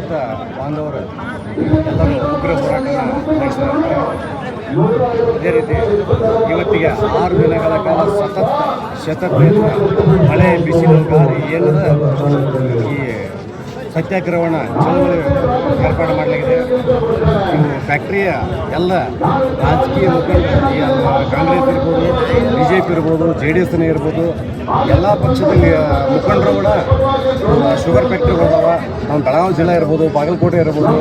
ರೈತ ಬಾಂಧವರು ಎಲ್ಲರೂ ಉಗ್ರ ಹೋರಾಟ ನಡೆಸಿದ್ದಾರೆ. ಅದೇ ರೀತಿ ಇವತ್ತಿಗೆ 6 ದಿನಗಳ ಕಾಲ ಶತಪ್ರಯತ್ನ ಮಳೆ ಬಿಸಿಲು ಗಾಳಿ ಏನದ ಈ ಸತ್ಯಾಗ್ರಹವನ್ನು ಚಳವಳಿ ಏರ್ಪಾಡು ಮಾಡಲಾಗಿದೆ. ಇವು ಫ್ಯಾಕ್ಟ್ರಿಯ ಎಲ್ಲ ರಾಜಕೀಯ ಮುಖಂಡರು, ಕಾಂಗ್ರೆಸ್ ಇರ್ಬೋದು, BJP ಇರ್ಬೋದು, JDS ಇರ್ಬೋದು, ಎಲ್ಲ ಪಕ್ಷದ ಮುಖಂಡರು ಕೂಡ ಶುಗರ್ ಫ್ಯಾಕ್ಟ್ರಿಗಳದಾವ. ನಮ್ಮ ಬೆಳಗಾವಿ ಜಿಲ್ಲೆ ಇರ್ಬೋದು, ಬಾಗಲಕೋಟೆ ಇರ್ಬೋದು,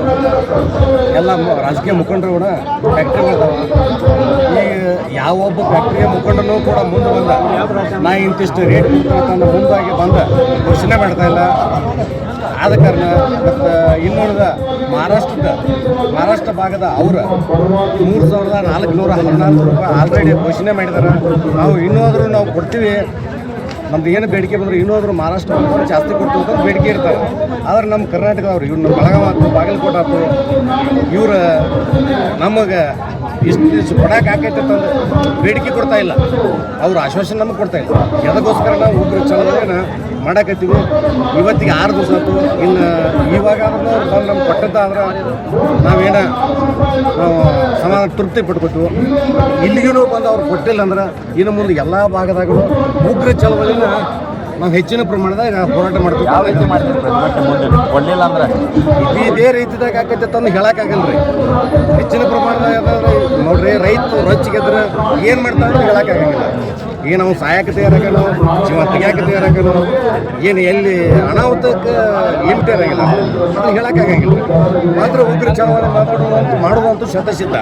ಎಲ್ಲ ರಾಜಕೀಯ ಮುಖಂಡರು ಕೂಡ ಫ್ಯಾಕ್ಟ್ರಿಗಳದಾವ. ಈಗ ಯಾವೊಬ್ಬ ಫ್ಯಾಕ್ಟ್ರಿಯ ಮುಖಂಡನೂ ಕೂಡ ಮುಂದೆ ಬಂದ ನಾ ಇಂತಿಷ್ಟು ರೇಟ್ ಕೊಡ್ತಾನೆ ಮುಂದಾಗಿ ಬಂದ ಘೋಷಣೆ ಮಾಡ್ತಾ ಇಲ್ಲ. ಆದ ಕಾರಣ ಮತ್ತು ಇನ್ನುಳಿದ ಮಹಾರಾಷ್ಟ್ರ ಭಾಗದ ಅವರು 3,414 ರೂಪಾಯಿ ಆಲ್ರೆಡಿ ಘೋಷಣೆ ಮಾಡಿದ್ದಾರೆ. ನಾವು ಇನ್ನೂ ನಾವು ಕೊಡ್ತೀವಿ, ನಮ್ದು ಏನು ಬೇಡಿಕೆ ಬಂದರೂ ಇನ್ನೂ ಮಹಾರಾಷ್ಟ್ರ ಜಾಸ್ತಿ ಕೊಡ್ತೀವಿ ಅಂತ ಬೇಡಿಕೆ ಇರ್ತಾರೆ. ಆದರೆ ನಮ್ಮ ಕರ್ನಾಟಕದವ್ರು ಇವ್ರು ನಮ್ಮ ಬೆಳಗಾವಿ ಆಯ್ತು, ಬಾಗಲಕೋಟೆ ಆಯ್ತು, ಇವ್ರು ನಮಗೆ ಇಷ್ಟು ಕೊಡಕ್ಕೆ ಆಕೈತೆ ಅಂತಂದು ಬೇಡಿಕೆ ಕೊಡ್ತಾ ಇಲ್ಲ. ಅವ್ರು ಆಶ್ವಾಸನೆ ನಮಗೆ ಕೊಡ್ತಾ ಇಲ್ಲ. ಅದಕ್ಕೋಸ್ಕರ ನಾವು ಉಗ್ರ ಚಳವಳಿನ ಮಾಡಕತ್ತೀವಿ. ಇವತ್ತಿಗೆ 6 ದಿವಸ ಆಯ್ತು. ಇನ್ನು ಇವಾಗ ಬಂದು ನಮ್ಗೆ ಕೊಟ್ಟದ್ದಾದ್ರೆ ನಾವೇನು ಸಮಾಧಾನ ತೃಪ್ತಿ ಪಟ್ಕೊತೀವಿ. ಇಲ್ಲಿಗೂ ಬಂದು ಅವ್ರು ಕೊಟ್ಟಿಲ್ಲ ಅಂದ್ರೆ ಇನ್ನು ಮುಂದೆ ಎಲ್ಲ ಭಾಗದಾಗೂ ಉಗ್ರ ಚಳವಳಿನ ನಾವು ಹೆಚ್ಚಿನ ಪ್ರಮಾಣದಾಗ ಹೋರಾಟ ಮಾಡ್ತೀವಿ. ಯಾವ ರೀತಿ ಮಾಡ್ತೀವಿ ಪ್ರತಿಭಟನೆ ಮುಂದೆ ಕೊಡಲಿಲ್ಲ ಅಂದ್ರೆ ಇದೇ ರೀತಿದಾಗ ಆಕೈತೆ ತಂದು ಹೇಳೋಕ್ಕಾಗಲ್ಲ ರೀ. ಹೆಚ್ಚಿನ ಪ್ರಮಾಣದಾಗ ನೋಡ್ರಿ, ರೈತರು ರೊಚ್ಚಿಗೆದ್ರೆ ಏನು ಮಾಡ್ತಾರೆ ಅಂತ ಹೇಳೋಕ್ಕಾಗಂಗಿಲ್ಲ. ಏನು ನಾವು ಸಾಯಕ್ಕೆ ತಯಾರಾಗಲ್ಲ, ಜೀವ ತೆಗಿಯಾಕೆ ತಯಾರಾಗಲ್ಲ, ಏನು ಎಲ್ಲಿ ಅನಾಹುತಕ್ಕೆ ಲಿಮಿಟ್ ಇರೋಂಗಿಲ್ಲ, ಅದನ್ನು ಹೇಳೋಕ್ಕಾಗಂಗಿಲ್ಲ. ಮಾತ್ರ ಉಗ್ರ ಚಳವಳಿ ಮಾಡುವಂತೂ ಶತಸಿದ್ಧ.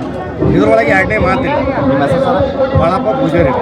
ಇದರೊಳಗೆ ಎರಡನೇ ಮಾತಿಲ್ಲ. ನಿಮ್ಮ ಹೆಸರು ಬಾಳಪ್ಪ ಪೂಜಾರಿ.